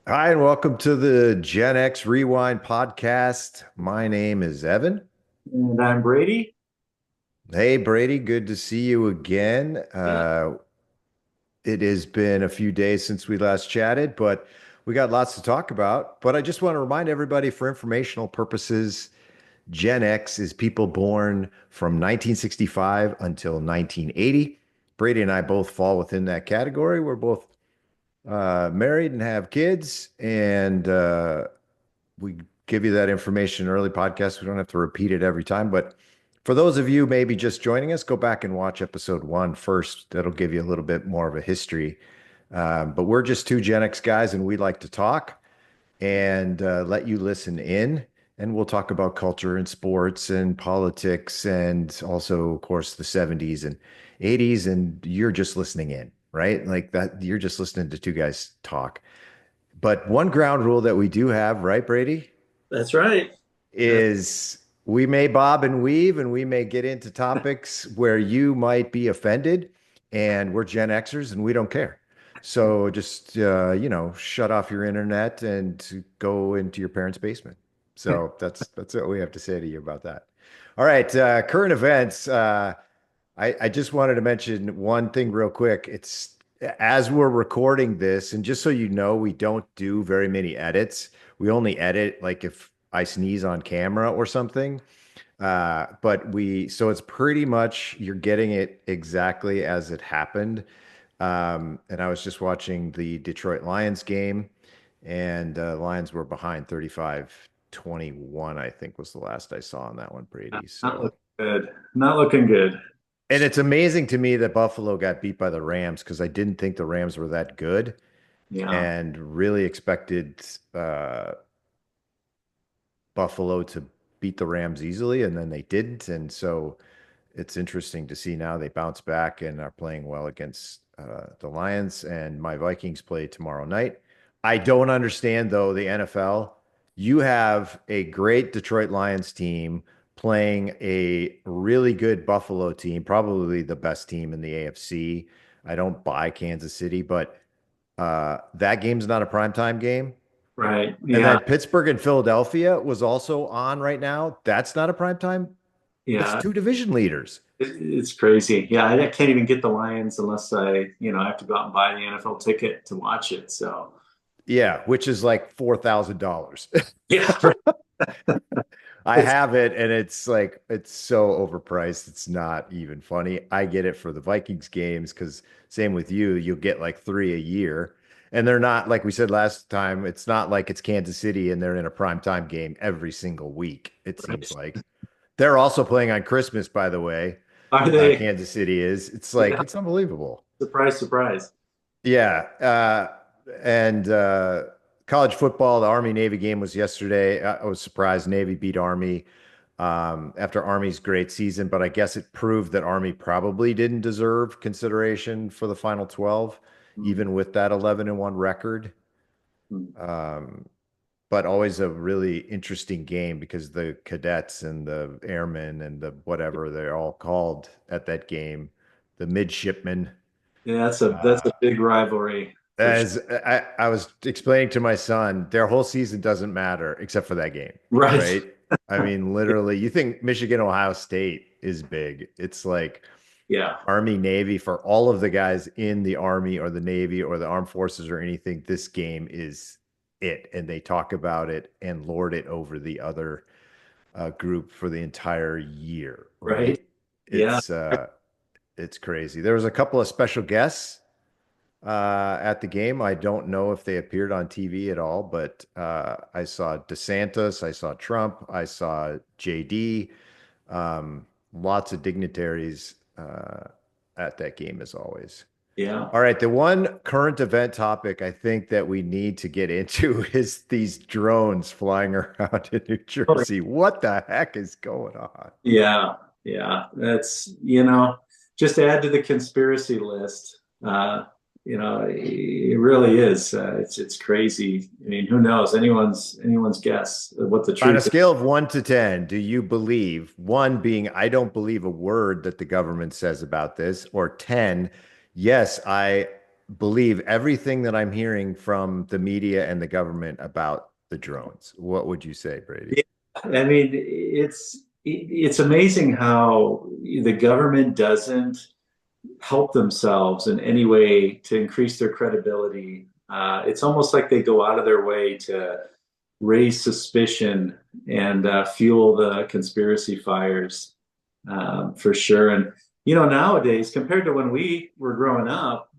Hi, and welcome to the Gen X Rewind podcast. My name is Evan. And I'm Brady. Hey, Brady, good to see you again. Yeah. It has been a few days since we last chatted, but we got lots to talk about. But I just want to remind everybody for informational purposes, Gen X is people born from 1965 until 1980. Brady and I both fall within that category. We're both married and have kids, and we give you that information in early podcasts. We don't have to repeat it every time, but for those of you maybe just joining us, go back and watch episode one first. That'll give you a little bit more of a history. But we're just two Gen X guys, and we like to talk and let you listen in. And we'll talk about culture and sports and politics, and also, of course, the 70s and 80s. And you're just listening in, right? Like that, you're just listening to two guys talk. But one ground rule that we do have, right, Brady, That's right. That, is we may bob and weave and we may get into topics where you might be offended, and we're Gen Xers and we don't care. So just shut off your internet and go into your parents' basement. So that's what we have to say to you about that. All right, current events. I just wanted to mention one thing real quick. It's as we're recording this, and just so you know, we don't do very many edits. We only edit like if I sneeze on camera or something. So it's pretty much you're getting it exactly as it happened. And I was just watching the Detroit Lions game, and Lions were behind 35-21, I think was the last I saw on that one, Brady. not So looking good. Not looking good. and it's amazing to me that Buffalo got beat by the Rams because I didn't think the Rams were that good Yeah. and really expected Buffalo to beat the Rams easily, and then they didn't. And so it's interesting to see now they bounce back and are playing well against the Lions. And my Vikings play tomorrow night. I don't understand, though, the NFL. You have a great Detroit Lions team playing a really good Buffalo team, probably the best team in the AFC. I don't buy Kansas City, but that game's not a primetime game. Right. And Yeah. then Pittsburgh and Philadelphia was also on right now. That's not a primetime. That's Yeah. two division leaders. It's crazy. Yeah. I can't even get the Lions unless I have to go out and buy the NFL ticket to watch it. So, Yeah, which is like $4,000. yeah. I It's, have it and it's like it's so overpriced. It's not even funny. I get it for the Vikings games because same with you, you'll get like three a year. And they're not, like we said last time, it's not like it's Kansas City and they're in a prime time game every single week, it seems right. like. They're also playing on Christmas, by the way. Are they? Kansas City is. It's like Yeah. it's unbelievable. Surprise, surprise. Yeah. And college football, the Army Navy game was yesterday. I was surprised Navy beat Army after Army's great season, but I guess it proved that Army probably didn't deserve consideration for the Final 12, Mm, even with that 11-1 record. mm. Um, but always a really interesting game because the cadets and the airmen and the whatever they're all called at that game, the midshipmen. Yeah, that's a Uh, big rivalry for sure. As I was explaining to my son, their whole season doesn't matter except for that game, Right. right? I mean, literally, you think Michigan, Ohio State is big. It's like Yeah. Army, Navy for all of the guys in the Army or the Navy or the Armed Forces or anything. This game is it. And they talk about it and lord it over the other group for the entire year, Right. right? Yeah. It's uh, it's crazy. There was a couple of special guests at the game. I don't know if they appeared on TV at all, but I saw DeSantis, I saw Trump, I saw JD, lots of dignitaries at that game as always. Yeah. All right, the one current event topic I think that we need to get into is these drones flying around in New Jersey. What the heck is going on? Yeah, yeah. Just to add to the conspiracy list. It really is. It's crazy. I mean, who knows? Anyone's guess of what the On a truth is. scale of 1 to 10, do you believe, one being, I don't believe a word that the government says about this, or 10, yes, I believe everything that I'm hearing from the media and the government about the drones. What would you say, Brady? Yeah. I mean, it's amazing how the government doesn't help themselves in any way to increase their credibility. It's almost like they go out of their way to raise suspicion and fuel the conspiracy fires, for sure. And nowadays, compared to when we were growing up,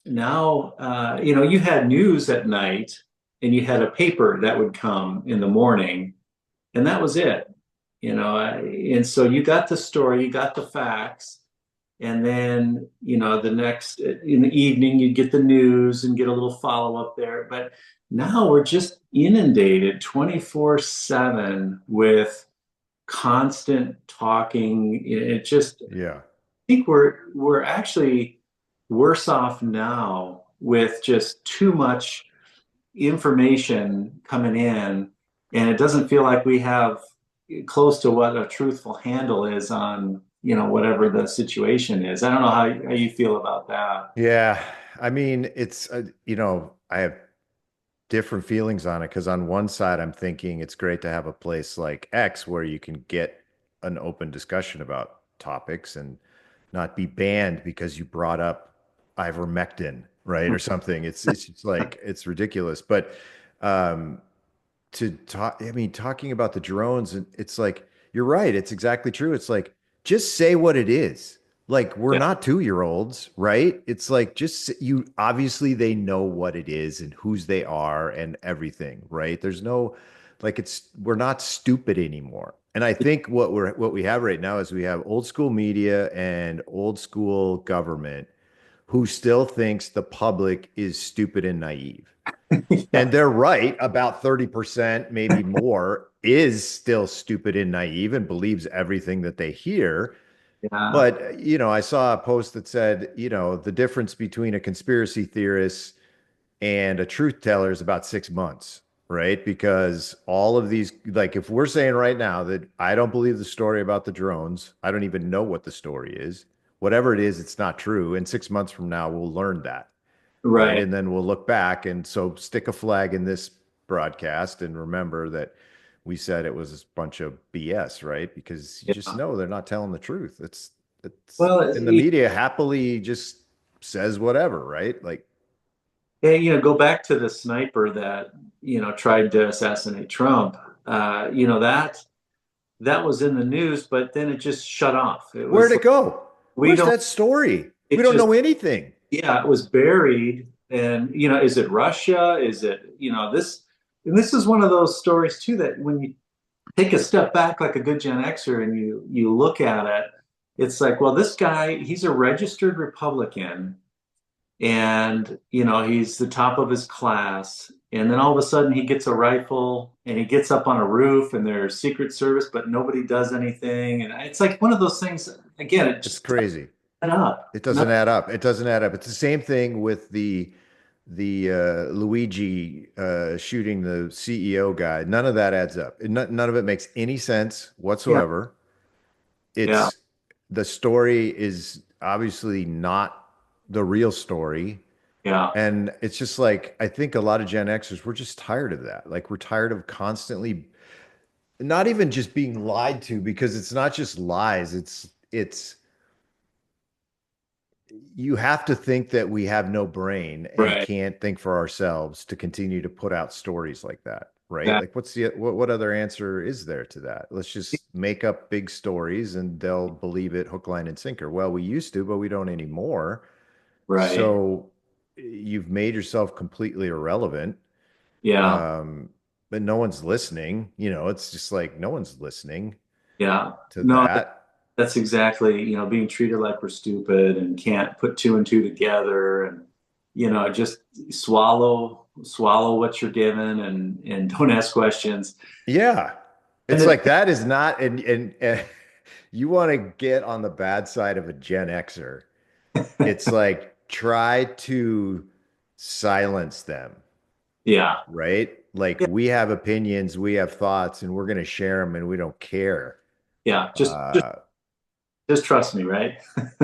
now you had news at night, and you had a paper that would come in the morning, and that was it. And so you got the story, you got the facts, and then the next in the evening you'd get the news and get a little follow up there. But now we're just inundated 24/7 with constant talking. It just, Yeah. I think we're actually worse off now with just too much information coming in, and it doesn't feel like we have close to what a truthful handle is on whatever the situation is. I don't know how you feel about that. Yeah. I mean, it's, I have different feelings on it because on one side, I'm thinking it's great to have a place like X where you can get an open discussion about topics and not be banned because you brought up ivermectin, right? Or something. It's just like it's ridiculous. But um to talk, I mean, talking about the drones, and it's like, you're right. It's exactly true. It's like, just say what it is. Like, we're Yeah, not 2 year olds, right? It's like, you obviously they know what it is and whose they are and everything, right? There's no, like, we're not stupid anymore. And I think what we have right now is we have old school media and old school government who still thinks the public is stupid and naive. yeah, And they're right, about 30%, maybe more, is still stupid and naive and believes everything that they hear. yeah. But, I saw a post that said, the difference between a conspiracy theorist and a truth teller is about 6 months, right? Because all of these, like, if we're saying right now that I don't believe the story about the drones, I don't even know what the story is. Whatever it is, it's not true. And 6 months from now, we'll learn that, right? Right. And then we'll look back. And so stick a flag in this broadcast and remember that we said it was a bunch of BS, right? Because you just Yeah. know they're not telling the truth. It's, Well, and the media happily just says whatever, right? Like, go back to the sniper that tried to assassinate Trump. That was in the news, but then it just shut off. It where'd was it like, go? we Where's don't. that story? We It don't just, know anything. yeah, it was buried. And is it Russia? Is it this? And this is one of those stories too that when you take a step back like a good Gen Xer and you look at it, it's like, well, this guy, he's a registered Republican, and he's the top of his class, and then all of a sudden he gets a rifle and he gets up on a roof and there's Secret Service, but nobody does anything, and it's like one of those things. Again, it It's just doesn't crazy. add up. It doesn't add up. It doesn't add up. It's the same thing with the Luigi shooting the CEO guy. None of that adds up. None of it makes any sense Yeah, whatsoever. yeah, It's The story is obviously not the real story. yeah. And it's just like, I think a lot of Gen Xers, we're just tired of that. Like, we're tired of constantly not even just being lied to, because it's not just lies. It's you have to think that we have no brain and Right. can't think for ourselves to continue to put out stories like that, right? That, Like, what other answer is there to that? Let's just make up big stories and they'll believe it hook, line, and sinker. Well, we used to, but we don't anymore. right. So you've made yourself completely irrelevant. Yeah, Um, but no one's listening. It's just like no one's listening yeah. to No, that. that's exactly, being treated like we're stupid and can't put two and two together, and just swallow what you're given, and don't ask questions. Yeah. And It's like that is not, and you want to get on the bad side of a Gen Xer. It's like try to silence them, yeah, right? Like, yeah, we have opinions, we have thoughts, and we're going to share them and we don't care. yeah. Just Uh, Just trust me, right?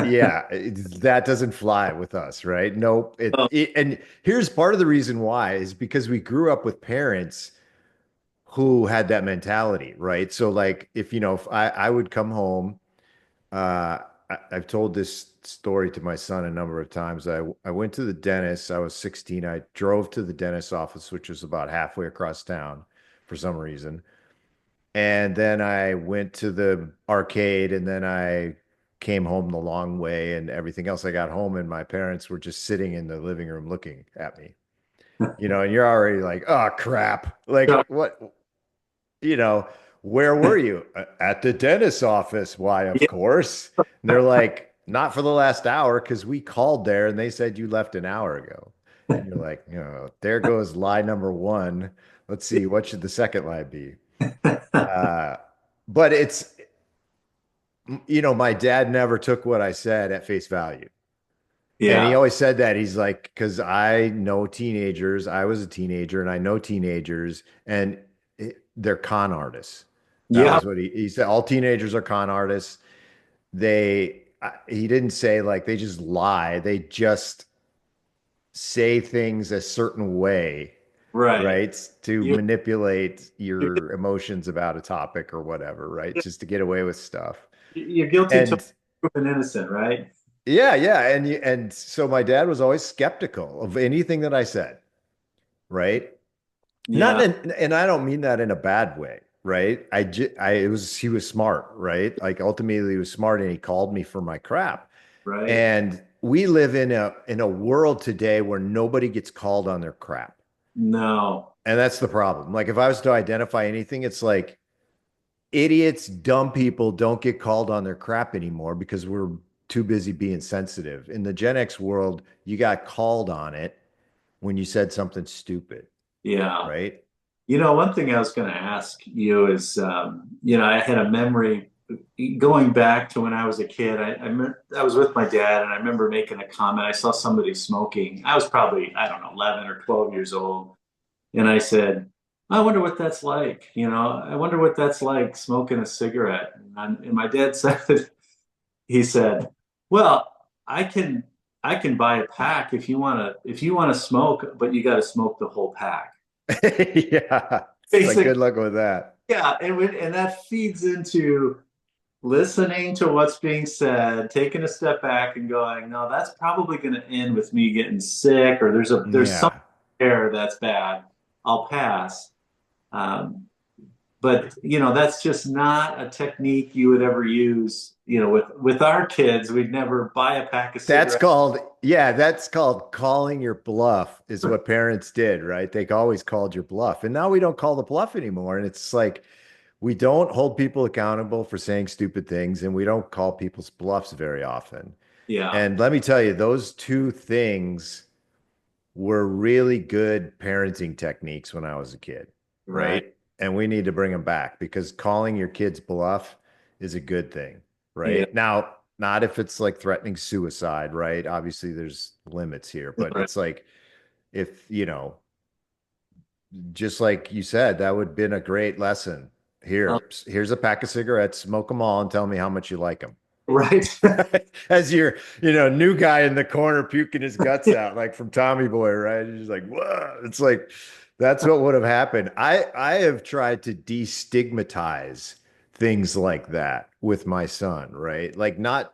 Yeah, that doesn't fly with us, right? Nope. Oh, And here's part of the reason why is because we grew up with parents who had that mentality, right? So like if I would come home, I've told this story to my son a number of times. I went to the dentist. I was 16. I drove to the dentist office, which was about halfway across town for some reason. And then I went to the arcade and then I came home the long way and everything else. I got home and my parents were just sitting in the living room looking at me, and you're already like, oh crap. so, Like what, you know, where were you? At the dentist's office. Why, of yeah, course. And they're like, not for the last hour because we called there and they said you left an hour ago. And you're like, there goes lie number one. Let's see, what should the second lie be? Uh, but my dad never took what I said at face value. And he yeah, always said that. He's like, because I know teenagers, I was a teenager and I know teenagers and they're con artists. That yeah, was what he said. All teenagers are con artists. He didn't say like they just lie. They just say things a certain way, right. right? To You, manipulate you're, your emotions about a topic or whatever, right? Just to get away with stuff. you're guilty till And proven innocent, right? yeah, yeah, and so my dad was always skeptical of anything that I said, right? Not Yeah, in, and I don't mean that in a bad way, right? It was he was smart, right? Like ultimately he was smart and he called me for my crap. right. And we live in a world today where nobody gets called on their crap. No, And that's the problem. Like if I was to identify anything, it's like idiots, dumb people don't get called on their crap anymore because we're too busy being sensitive. In the Gen X world, you got called on it when you said something stupid, yeah. right? One thing I was going to ask you is, I had a memory going back to when I was a kid. I was with my dad, and I remember making a comment. I saw somebody smoking. I was probably, I don't know, 11 or 12 years old. And I said, I wonder what that's like. I wonder what that's like smoking a cigarette. And my dad said, he said, well, I can, I can buy a pack if you want to smoke, but you got to smoke the whole pack. Yeah. Like Basically, good luck with that. yeah, and that feeds into listening to what's being said, taking a step back and going, no, that's probably going to end with me getting sick, or there's something Yeah. there that's bad. I'll pass. Um, but that's just not a technique you would ever use. With our kids, we'd never buy a pack of That's cigarettes. called, yeah, that's called calling your bluff, is what parents did, right? They always called your bluff. And now we don't call the bluff anymore. And it's like we don't hold people accountable for saying stupid things, and we don't call people's bluffs very often. Yeah, And let me tell you, those two things were really good parenting techniques when I was a kid, right. right? And we need to bring them back because calling your kids bluff is a good thing, Yeah, right? Now, not if it's like threatening suicide, right? Obviously, there's limits here, but right. it's like if, just like you said, that would have been a great lesson. Uh, Here's a pack of cigarettes, smoke them all and tell me how much you like them. right. As your, new guy in the corner puking his guts out, like from Tommy Boy, right? He's just like, whoa. It's like that's what would have happened. I have tried to destigmatize things like that with my son, right? Like not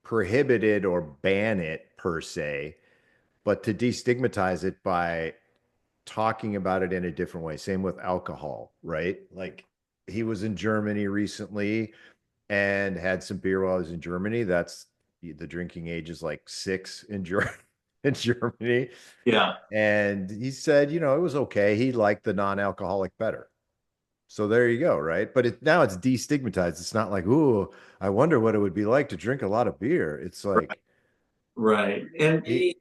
prohibit it or ban it per se, but to destigmatize it by talking about it in a different way. Same with alcohol, right? Like he was in Germany recently and had some beer while I was in Germany. That's the drinking age is like 6 in Germany. Yeah, And he said, it was okay. He liked the non-alcoholic better. So there you go, right? But now it's destigmatized. It's not like, ooh, I wonder what it would be like to drink a lot of beer. It's right. like, Right. And it,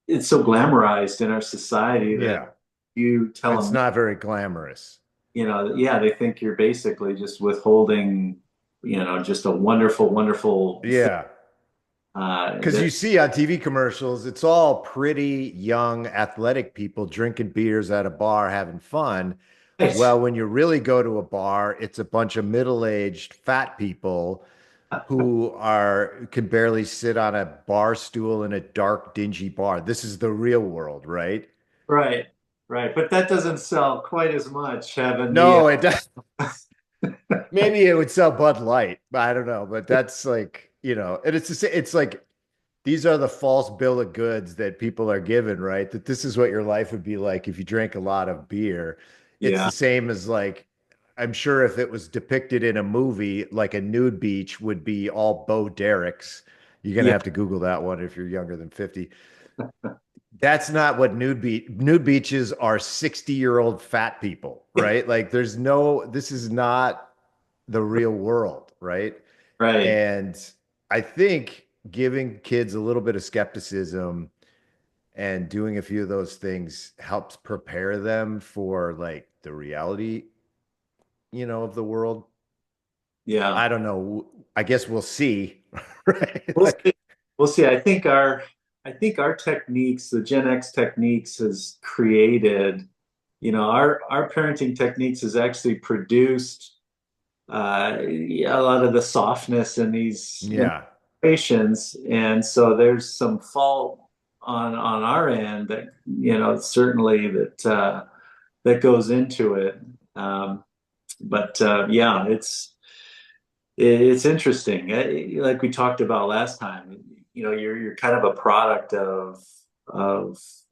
it's so glamorized in our society that yeah, you tell it's them, not very glamorous. yeah, they think you're basically just withholding, just a wonderful, wonderful thing. Yeah. Because That you see on TV commercials, it's all pretty young, athletic people drinking beers at a bar, having fun. right. Well, when you really go to a bar, it's a bunch of middle-aged fat people, who are can barely sit on a bar stool in a dark, dingy bar. This is the real world, right? Right, right. But that doesn't sell quite as much having the No, it does. Maybe it would sell Bud Light, but I don't know. But that's like, and it's like these are the false bill of goods that people are given, right? That this is what your life would be like if you drank a lot of beer. It's yeah, the same as like, I'm sure if it was depicted in a movie, like a nude beach would be all Bo Dereks. You're gonna yeah, have to Google that one if you're younger than 50. That's not what nude beaches are 60-year-old fat people, right? Like this is not the real world, right? right. And I think giving kids a little bit of skepticism and doing a few of those things helps prepare them for like the reality, of the world. Yeah. I don't know. I guess we'll see, right? We'll see. Like, We'll see. I think our techniques, the Gen X techniques, has created, our parenting techniques has actually produced yeah, a lot of the softness in these yeah, generations, and so there's some fault on our end that certainly that goes into it. But yeah, it's interesting. Like we talked about last time, you're kind of a product of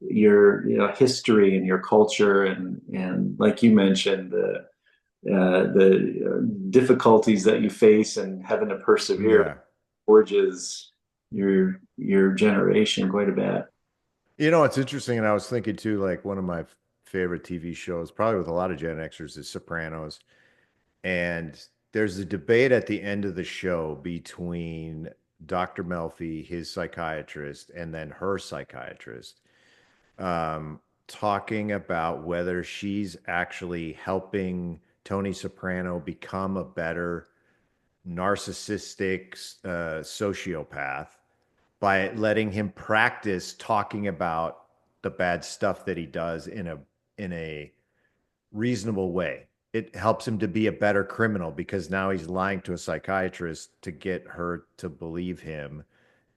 your history and your culture, and like you mentioned, the difficulties that you face and having to persevere yeah. forges your generation quite a bit. It's interesting, and I was thinking too, like one of my favorite TV shows, probably with a lot of Gen Xers, is Sopranos. And there's a debate at the end of the show between Dr. Melfi, his psychiatrist, and then her psychiatrist, talking about whether she's actually helping Tony Soprano become a better narcissistic sociopath by letting him practice talking about the bad stuff that he does in a reasonable way. It helps him to be a better criminal because now he's lying to a psychiatrist to get her to believe him,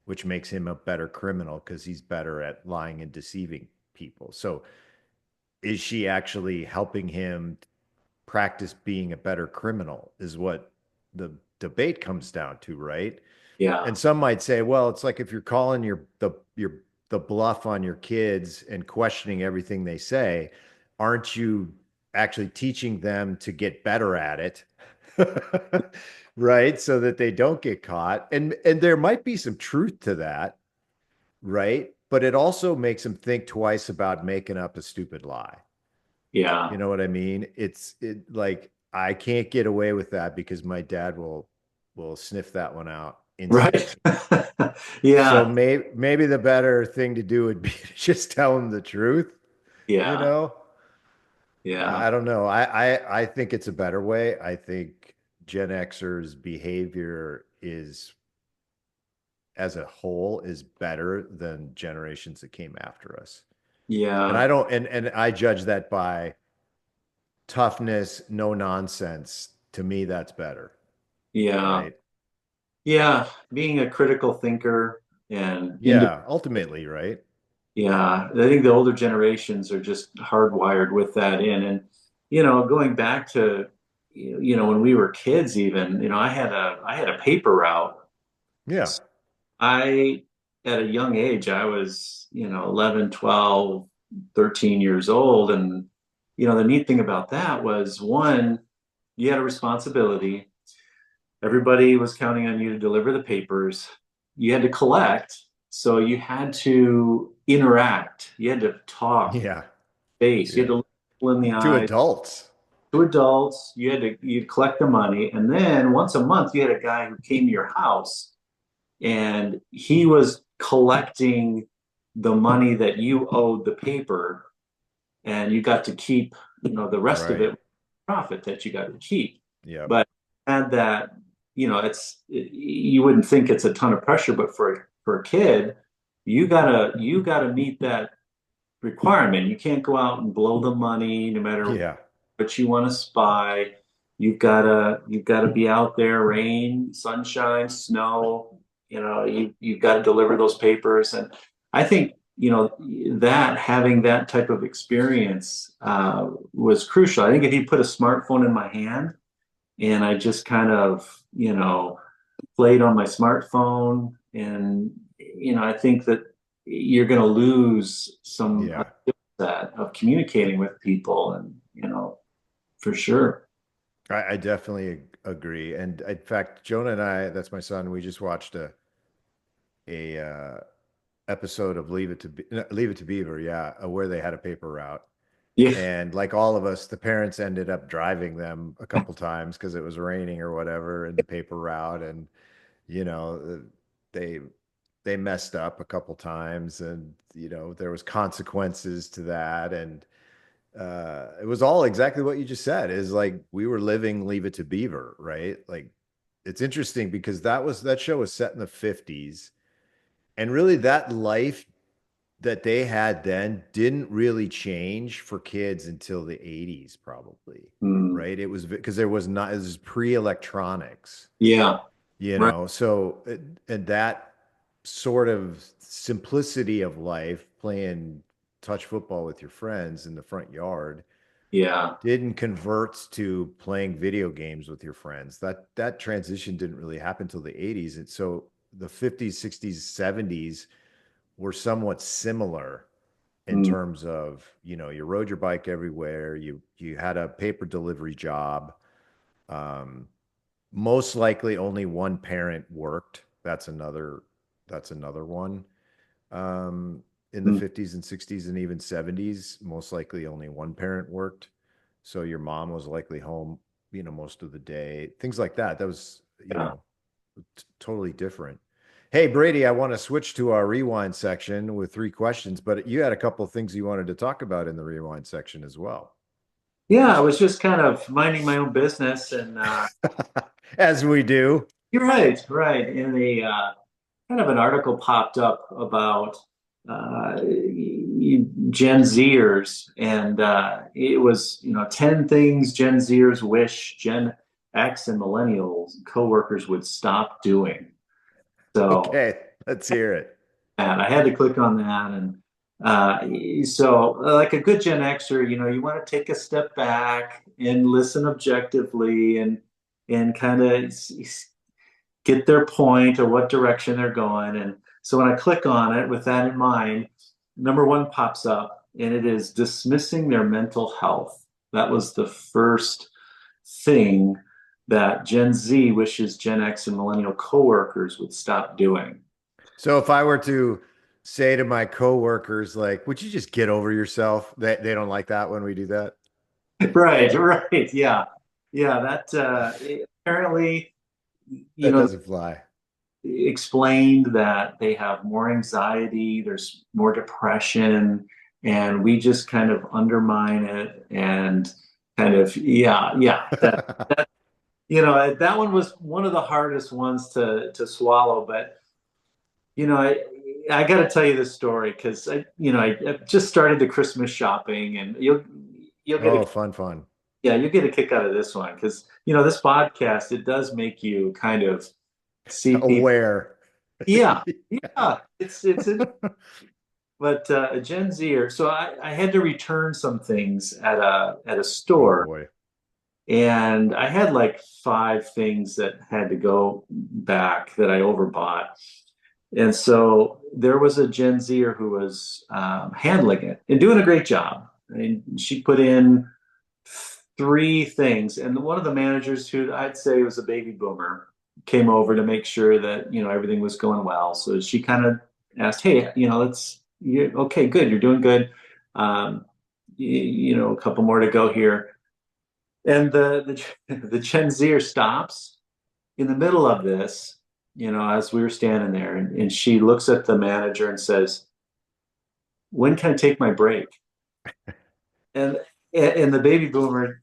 which makes him a better criminal because he's better at lying and deceiving people. So, is she actually helping him practice being a better criminal? Is what the debate comes down to, right? Yeah, And some might say, well, it's like if you're calling the bluff on your kids and questioning everything they say, aren't you actually teaching them to get better at it? Right? So that they don't get caught. And there might be some truth to that, right? But it also makes them think twice about making up a stupid lie. yeah, You know what I mean? It like I can't get away with that because my dad will sniff that one out right. instantly. So Yeah, maybe the better thing to do would be to just tell him the truth, you yeah, know? yeah, I don't know. I think it's a better way. I think Gen Xers behavior is as a whole is better than generations that came after us. And yeah, I don't and I judge that by toughness, no nonsense. To me, that's better, yeah, right? yeah. Being a critical thinker and independent. Yeah, ultimately, right? Yeah, I think the older generations are just hardwired with that in. And, going back to, when we were kids even, I had a paper route. Yeah. I, at a young age, I was, 11, 12, 13 years old. And, the neat thing about that was one, you had a responsibility. Everybody was counting on you to deliver the papers. You had to collect. So you had to interact. You had to talk Yeah. face. You had Yeah. to look people in the To eyes. adults. To adults, you'd collect the money. And then once a month, you had a guy who came to your house and he was collecting the money that you owed the paper, and you got to keep, the rest of Right. it profit that you got to keep. Yep. But had that, you wouldn't think it's a ton of pressure, but for a kid, you gotta meet that requirement. You can't go out and blow the money no matter Yeah. what you want to spy. you've gotta be out there, rain, sunshine, snow, you've got to deliver those papers. And I think, that having that type of experience was crucial. I think if you put a smartphone in my hand and I just kind of, played on my smartphone, and I think that you're going to lose some Yeah. that of communicating with people, and for sure. I definitely agree. And in fact, Jonah and I, that's my son, we just watched a episode of Leave It to Beaver, yeah, where they had a paper route. Yeah. And like all of us, the parents ended up driving them a couple times because it was raining or whatever in the paper route. And, you know, they they messed up a couple times and, there was consequences to that. And it was all exactly what you just said is like we were living Leave It to Beaver, right? Like it's interesting because that show was set in the 50s. And really that life that they had then didn't really change for kids until the 80s, probably, Mm. right? It was because there was not, it was pre-electronics, Yeah. Right. so and that sort of simplicity of life, playing touch football with your friends in the front yard, Yeah. didn't convert to playing video games with your friends. That transition didn't really happen until the 80s. And so the 50s, 60s, 70s were somewhat similar in Mm. terms of, you rode your bike everywhere, you had a paper delivery job. Um, Most likely only one parent worked. That's another one. In the Mm. 50s and 60s and even 70s, most likely only one parent worked. So your mom was likely home, most of the day. Things like that. That was, Yeah. totally different. Hey, Brady, I want to switch to our rewind section with three questions, but you had a couple of things you wanted to talk about in the rewind section as well. Yeah, I was just kind of minding my own business, and As we do. you're right, right. In the kind of an article popped up about Gen Zers, and it was, 10 things Gen Zers wish Gen X and millennials coworkers would stop doing. So, Okay, let's hear it. and I had to click on that, and like a good Gen Xer, you want to take a step back and listen objectively, and kind of get their point or what direction they're going. And so when I click on it with that in mind, number one pops up, and it is dismissing their mental health. That was the first thing that Gen Z wishes Gen X and millennial coworkers would stop doing. So if I were to say to my coworkers, like, would you just get over yourself? They don't like that when we do that. Right, right. Yeah. Yeah, that apparently, you That know, doesn't fly. explained that they have more anxiety, there's more depression, and we just kind of undermine it, and kind of, yeah, yeah. That one was one of the hardest ones to swallow. But I got to tell you this story because I just started the Christmas shopping, and you'll get a Oh, fun, fun. yeah, you'll get a kick out of this one because this podcast, it does make you kind of see people. Aware. Yeah, yeah, it's but a Gen Zer. So I had to return some things at a Oh store, boy. and I had like five things that had to go back that I overbought. And so there was a Gen Zer who was handling it and doing a great job. I mean, she put in three things, and one of the managers, who I'd say was a baby boomer, came over to make sure that everything was going well. So she kind of asked, "Hey, okay, good, you're doing good. Um, a couple more to go here." And the Gen Zer stops in the middle of this, as we were standing there, and she looks at the manager and says, "When can I take my break?" And and the baby boomer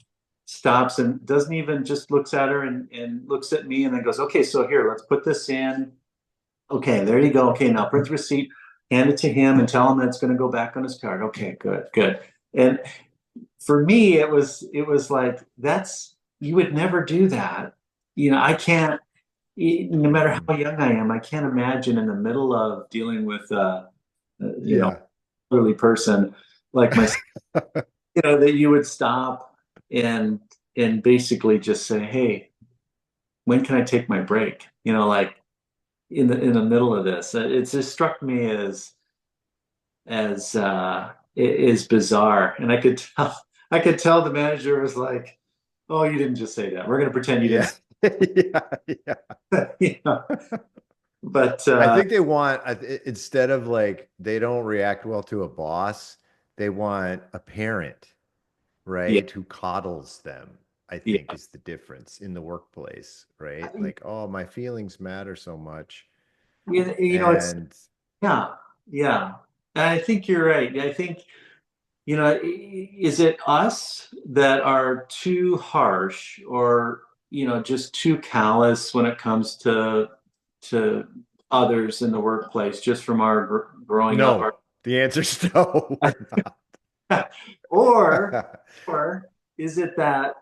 stops and doesn't even, just looks at her, and looks at me, and then goes, "Okay, so here, let's put this in. Okay, there you go. Okay, now print the receipt, hand it to him, and tell him that it's going to go back on his card." Okay, good, good. And for me, it was like, you would never do that. I can't, no matter Mhm. how young I am, I can't imagine in the middle of dealing with, Yeah. elderly person like myself, that you would stop and basically just say, "Hey, when can I take my break?" Like in the middle of this. It just struck me as is bizarre, and I could tell the manager was like, "Oh, you didn't just say that. We're going to pretend you didn't Yeah. say Yeah. Yeah. that." But I think they want, instead of like, they don't react well to a boss, they want a parent, yeah, right? Who coddles them, I think yeah, is the difference in the workplace, right? Like, oh, my feelings matter so much. it's And yeah, yeah. And I think you're right. I think is it us that are too harsh or just too callous when it comes to others in the workplace, just from our growing up? no, the answer's no, we're Or not. or is it that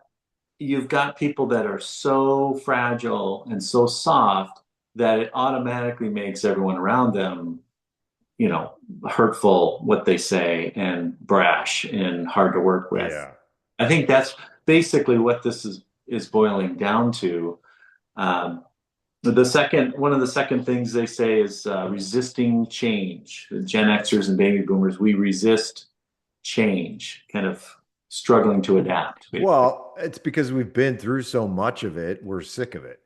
you've got people that are so fragile and so soft that it automatically makes everyone around them, hurtful what they say and brash and hard to work with? Yeah. I think that's basically what this is boiling down to. Um, one of the second things they say is resisting change. The Gen Xers and baby boomers, we resist change, kind of struggling to adapt, basically. Well, it's because we've been through so much of it, we're sick of it,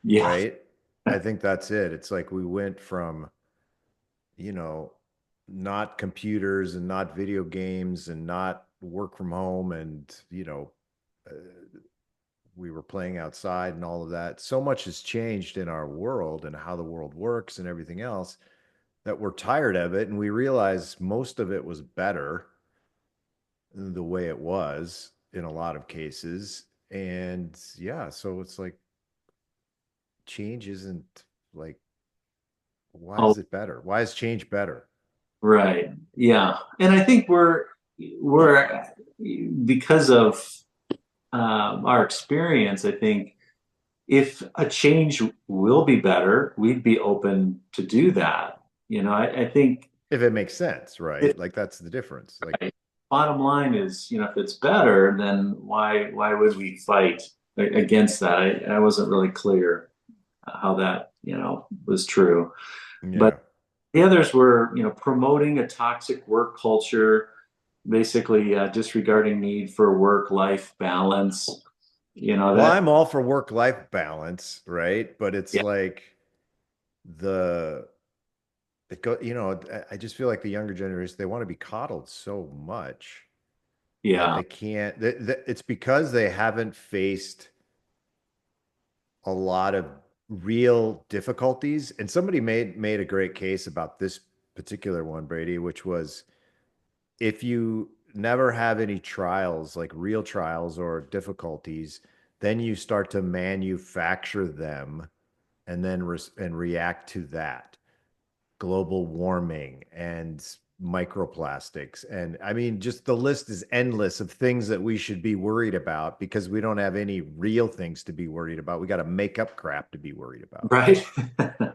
Yeah, right? I think that's it. It's like we went from, you know, not computers and not video games and not work from home and, uh, we were playing outside and all of that. So much has changed in our world and how the world works and everything else that we're tired of it. And we realize most of it was better the way it was in a lot of cases. And yeah, so it's like change isn't like, why oh, is it better? Why is change better? right, yeah, and I think we're because of our experience. I think if a change will be better, we'd be open to do that. I think If it makes sense, if right? Like that's the difference. Like, bottom line is, if it's better, then why would we fight against that? I wasn't really clear how that, was true. But yeah. the others were, promoting a toxic work culture, basically disregarding need for work-life balance. Well, That, I'm all for work-life balance, right? But it's yeah, like the I just feel like the younger generation, they want to be coddled so much that yeah, they can't. It's because they haven't faced a lot of real difficulties. And somebody made a great case about this particular one, Brady, which was if you never have any trials, like real trials or difficulties, then you start to manufacture them and then react to that. Global warming and microplastics. And I mean, just the list is endless of things that we should be worried about because we don't have any real things to be worried about. We got to make up crap to be worried about. right.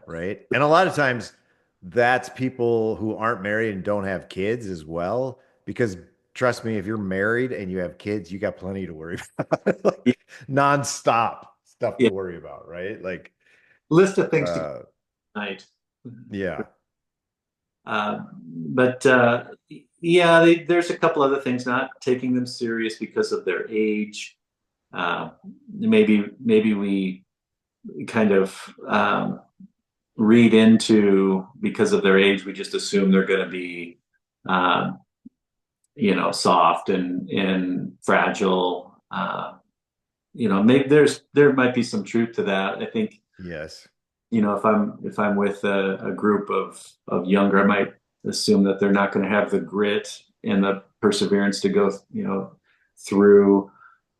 Right. And a lot of times that's people who aren't married and don't have kids as well. Because trust me, if you're married and you have kids, you got plenty to worry about, like nonstop stuff Yeah, to worry about. Right. Like, list of things to keep uh, tonight. yeah. But yeah, there's a couple other things. Not taking them serious because of their age. Maybe we kind of read into, because of their age, we just assume they're going to be, um, soft and fragile. Maybe there might be some truth to that. I think, Yes. if I'm with a group of younger, I might assume that they're not going to have the grit and the perseverance to go, through,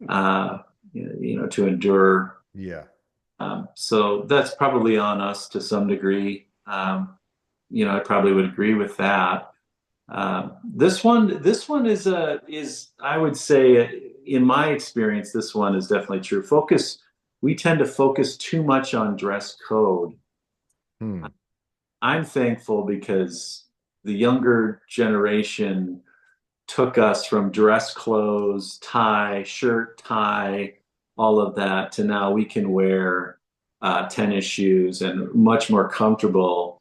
uh, to endure. Yeah. So that's probably on us to some degree. I probably would agree with that. This one is I would say, in my experience, this one is definitely true. We tend to focus too much on dress code. Hmm. I'm thankful because the younger generation took us from dress clothes, tie, shirt, tie, all of that to now we can wear tennis shoes and much more comfortable.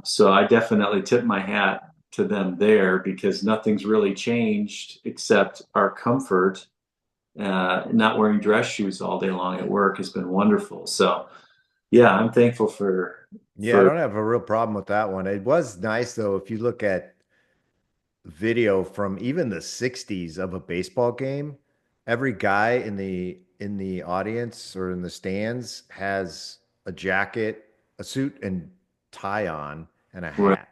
So I definitely tip my hat to them there because nothing's really changed except our comfort. Not wearing dress shoes all day long at work has been wonderful. So yeah, I'm thankful Yeah, I for don't have a real problem with that one. It was nice though, if you look at video from even the 60s of a baseball game, every guy in the audience or in the stands has a jacket, a suit and tie on and a right, hat.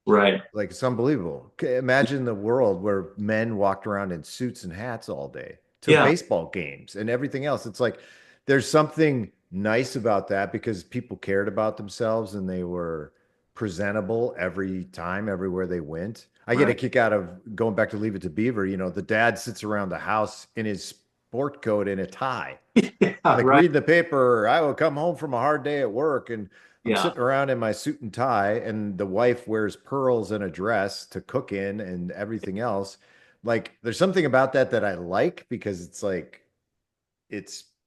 right. Like it's unbelievable. Imagine the world where men walked around in suits and hats all day to Yeah, baseball games and everything else. It's like there's something nice about that because people cared about themselves and they were presentable every time, everywhere they went. I get a right. kick out of going back to Leave It to Beaver. You know, the dad sits around the house in his sport coat and a tie Yeah, like right. read the paper. I will come home from a hard day at work and I'm Yeah. sitting around in my suit and tie, and the wife wears pearls and a dress to cook in and everything else. Like, there's something about that that I like because it's like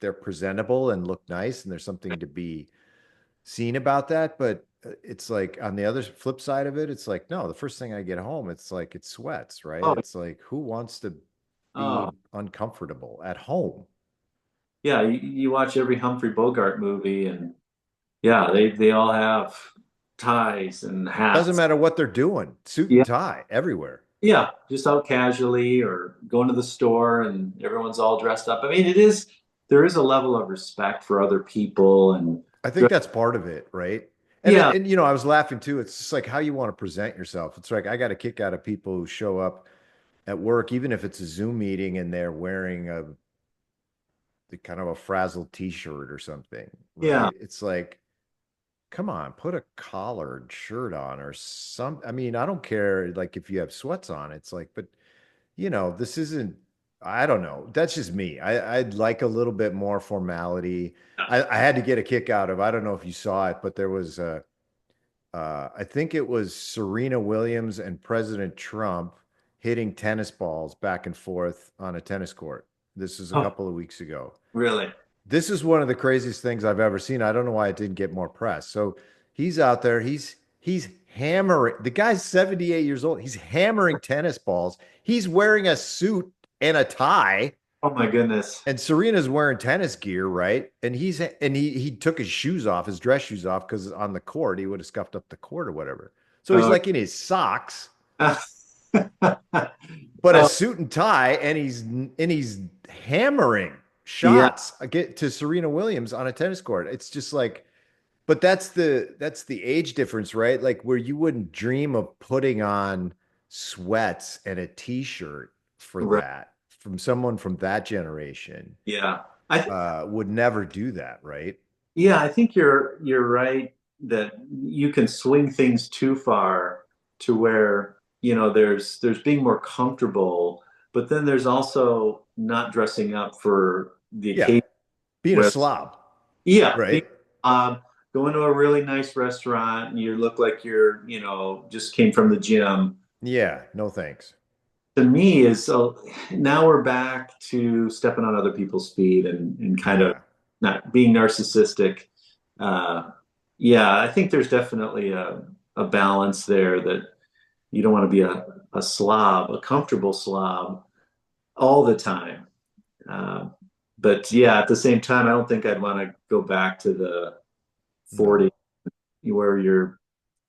they're presentable and look nice, and there's something to be seen about that. But it's like on the other flip side of it, it's like, no, the first thing I get home, it's like it sweats, right? Oh, It's like, who wants to oh, be uncomfortable at home? yeah. You watch every Humphrey Bogart movie, and yeah, they all have ties and Doesn't hats. matter what they're doing, suit and Yeah, tie everywhere. yeah, just out casually or going to the store, and everyone's all dressed up. I mean, there is a level of respect for other people, and I think that's part of it, right? yeah, And you know, I was laughing too. It's just like how you want to present yourself. It's like I got a kick out of people who show up at work, even if it's a Zoom meeting and they're wearing a the kind of a frazzled t-shirt or something, yeah. right? It's like, come on, put a collared shirt on or some. I mean, I don't care like if you have sweats on. It's like, but you know, this isn't, I don't know. That's just me. I'd like a little bit more formality. I had to get a kick out of, I don't know if you saw it, but there was I think it was Serena Williams and President Trump hitting tennis balls back and forth on a tennis court. This is a Oh, couple of weeks ago. really? This is one of the craziest things I've ever seen. I don't know why it didn't get more press. So he's out there. He's hammering. The guy's 78 years old. He's hammering tennis balls. He's wearing a suit and a tie. Oh my goodness. And Serena's wearing tennis gear, right? And he took his shoes off, his dress shoes off, because on the court he would have scuffed up the court or whatever. So he's Oh, like in his socks, but a oh suit and tie, and he's hammering yeah, shots get to Serena Williams on a tennis court. It's just like, but that's the age difference, right? Like where you wouldn't dream of putting on sweats and a t-shirt for right. that from someone from that generation Yeah. I would never do that, right? Yeah, I think you're right that you can swing things too far to where, there's being more comfortable, but then there's also not dressing up for the Yeah, occasion being a where, slob, yeah, right? going to a really nice restaurant and you look like just came from the gym. Yeah, no thanks. To me is now we're back to stepping on other people's feet and kind of Yeah. not being narcissistic. Uh, yeah, I think there's definitely a balance there that you don't want to be a slob, a comfortable slob all the time. Uh, but yeah, at the same time, I don't think I'd want to go back to the No. 40 where you're,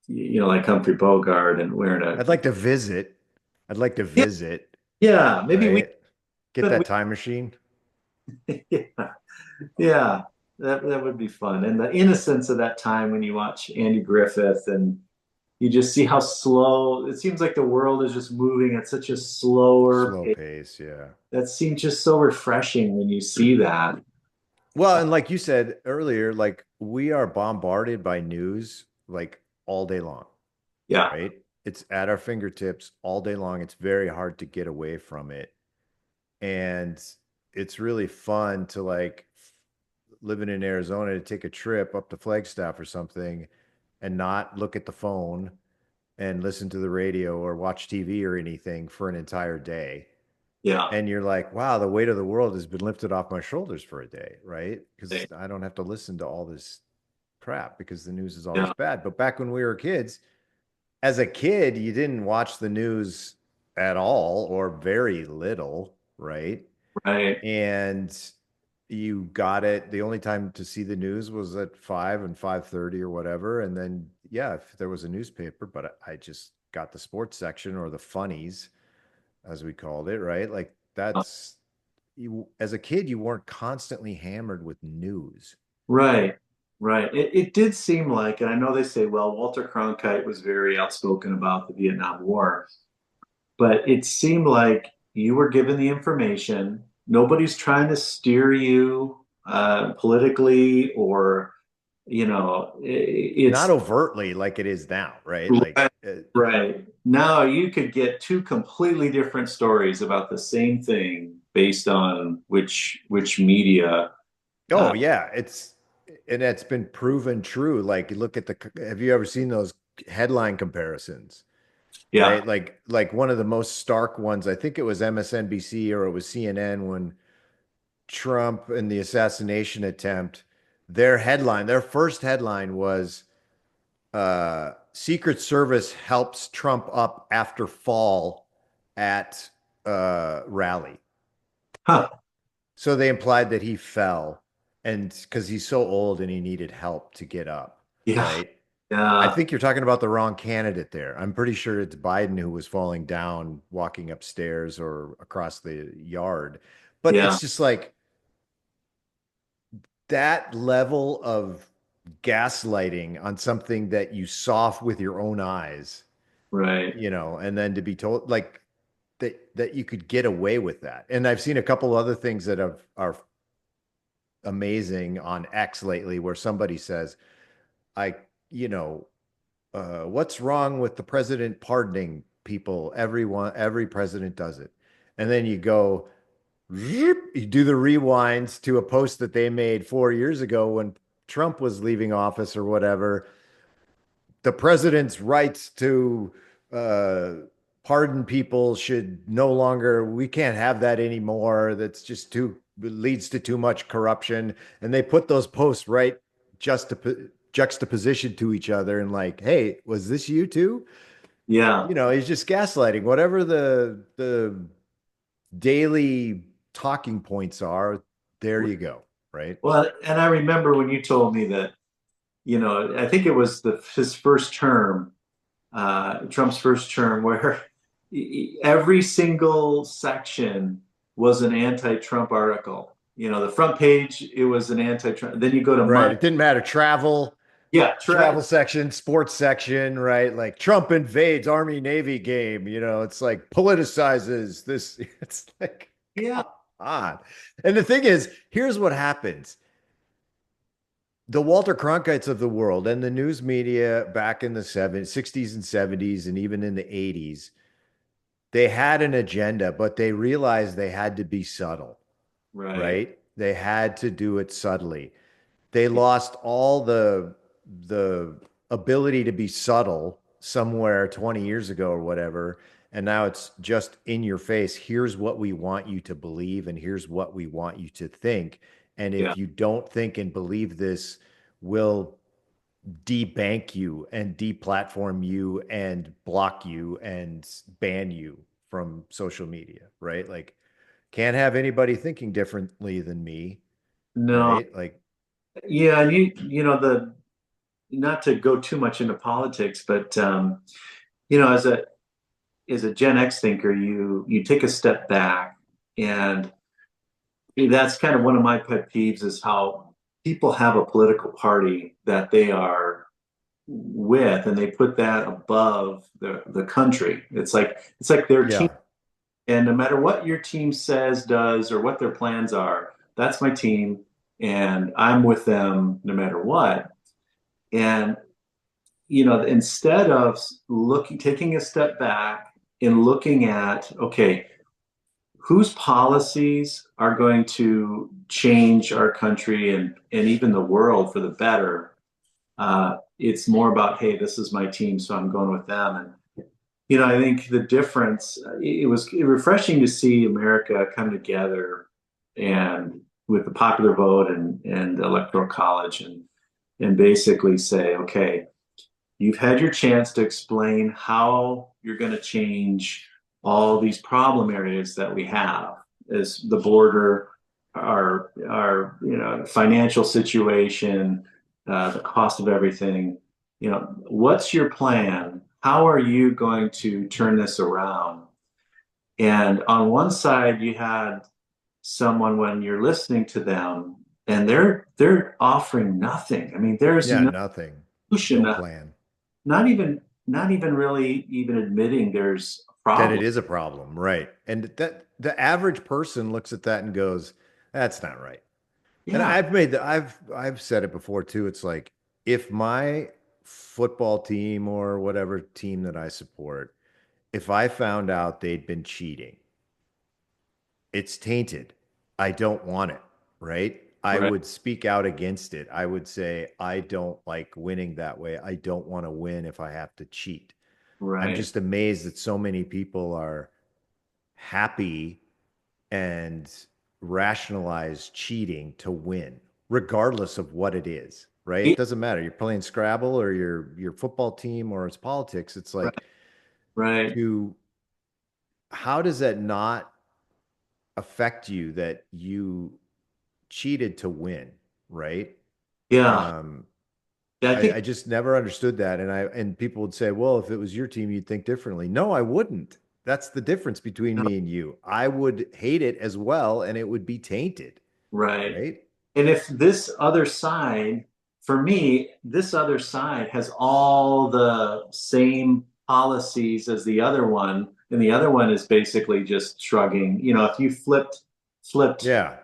like Humphrey Bogart and wearing I'd like to visit. I'd like to yeah, visit, yeah, maybe we right? Get could, that time machine. yeah. Yeah, that would be fun. And the innocence of that time when you watch Andy Griffith and you just see how slow it seems like the world is just moving at such a slower Slow pace. pace, yeah. That seems just so refreshing when you see that. Well, and like you said earlier, like we are bombarded by news like all day long, Yeah, right? It's at our fingertips all day long. It's very hard to get away from it. And it's really fun to like living in Arizona to take a trip up to Flagstaff or something and not look at the phone and listen to the radio or watch TV or anything for an entire day. Yeah. And you're like, wow, the weight of the world has been lifted off my shoulders for a day, right? Because I don't have to listen to all this crap because the news is always Yeah. bad. But back when we were kids, as a kid, you didn't watch the news at all or very little, right? Right. And you got it. The only time to see the news was at 5 and 5:30 or whatever. And then, yeah, if there was a newspaper, but I just got the sports section or the funnies, as we called it, right? Like that's you as a kid, you weren't constantly hammered with news. Right. Right. It did seem like, and I know they say, well, Walter Cronkite was very outspoken about the Vietnam War, but it seemed like you were given the information. Nobody's trying to steer you politically, or Not it's overtly like it is now, right? Like, right. Right. Now you could get two completely different stories about the same thing based on which media. oh yeah, and it's been proven true. Like, look at have you ever seen those headline comparisons? Yeah. Right? Like one of the most stark ones, I think it was MSNBC or it was CNN when Trump and the assassination attempt, their first headline was Secret Service helps Trump up after fall at rally. Huh. So they implied that he fell and because he's so old and he needed help to get up, Yeah. right? I Yeah. think you're talking about the wrong candidate there. I'm pretty sure it's Biden who was falling down, walking upstairs or across the yard. But Yeah. it's just like that level of gaslighting on something that you saw with your own eyes, Right. and then to be told like that you could get away with that. And I've seen a couple other things that are amazing on X lately where somebody says, I, you know, what's wrong with the president pardoning people? Every president does it. And then you go, you do the rewinds to a post that they made 4 years ago when Trump was leaving office or whatever. The president's rights to uh, pardon people should no longer, we can't have that anymore. That's just too, leads to too much corruption. And they put those posts right just to juxtaposition to each other and like, hey, was this you too? Yeah. He's just gaslighting. Whatever the daily talking points are, there you go, right? Well, and I remember when you told me that, I think it was his first term, Trump's first term, where every single section was an anti-Trump article. The front page, it was an anti-Trump. Then you go to Right. Monday. It didn't matter. Yeah, Travel section, sports section, right? Like Trump invades Army Navy game, it's like politicizes this. It's like, yeah, come on. And the thing is, here's what happens. The Walter Cronkites of the world and the news media back in the 70s, 60s and 70s, and even in the 80s, they had an agenda, but they realized they had to be subtle, right. right? They had to do it subtly. They lost all the ability to be subtle somewhere 20 years ago or whatever, and now it's just in your face. Here's what we want you to believe and here's what we want you to think, and Yeah, if you don't think and believe this, we'll debank you and deplatform you and block you and ban you from social media, right? Like, can't have anybody thinking differently than me, no, right? Like, yeah, and the not to go too much into politics, but as a Gen X thinker, you take a step back, and that's kind of one of my pet peeves is how people have a political party that they are with, and they put that above the country. It's like their team, yeah. and no matter what your team says, does, or what their plans are, that's my team, and I'm with them no matter what. And instead of taking a step back and looking at, okay, whose policies are going to change our country and even the world for the better. It's more about, hey, this is my team, so I'm going with them. And I think the difference, it was refreshing to see America come together and with the popular vote and electoral college and basically say, okay, you've had your chance to explain how you're going to change all these problem areas that we have as the border, our financial situation, the cost of everything. What's your plan? How are you going to turn this around? And on one side, you had someone when you're listening to them, and they're offering nothing. I mean, there's Yeah, no nothing. No solution, plan. not even really even admitting there's a That it problem. is a problem, right? And that the average person looks at that and goes, "That's not right." And Yeah, I've said it before too. It's like if my football team or whatever team that I support, if I found out they'd been cheating, it's tainted. I don't want it, right? I right, would speak out against it. I would say, I don't like winning that way. I don't want to win if I have to cheat. I'm right. just amazed that so many people are happy and rationalize cheating to win, regardless of what it is, right? It It- doesn't matter. You're playing Scrabble or your football team or it's politics. It's right, like right. to how does that not affect you that you cheated to win, right? Yeah, Um, I think I just never understood that. And people would say, well, if it was your team, you'd think differently. No, I wouldn't. That's the difference between me and you. I would hate it as well, and it would be tainted, right. right? And if this other side, for me, this other side has all the same policies as the other one, and the other one is basically just shrugging. If you flipped Yeah.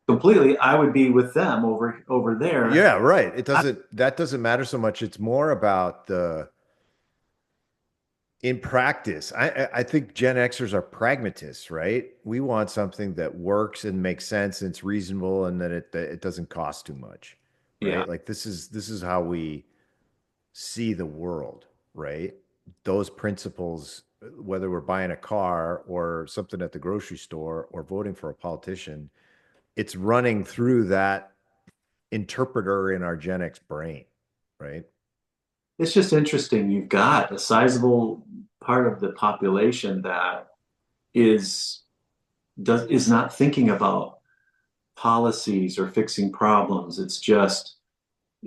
completely, I would be with them over there. Yeah, right. It I, doesn't that doesn't matter so much. It's more about the in practice. I think Gen Xers are pragmatists, right? We want something that works and makes sense and it's reasonable and that it doesn't cost too much, yeah, right? Like this is how we see the world, right? Those principles, whether we're buying a car or something at the grocery store or voting for a politician, it's running through that interpreter in our Gen X brain, right? it's just interesting. You've got a sizable part of the population that is is not thinking about policies or fixing problems. It's just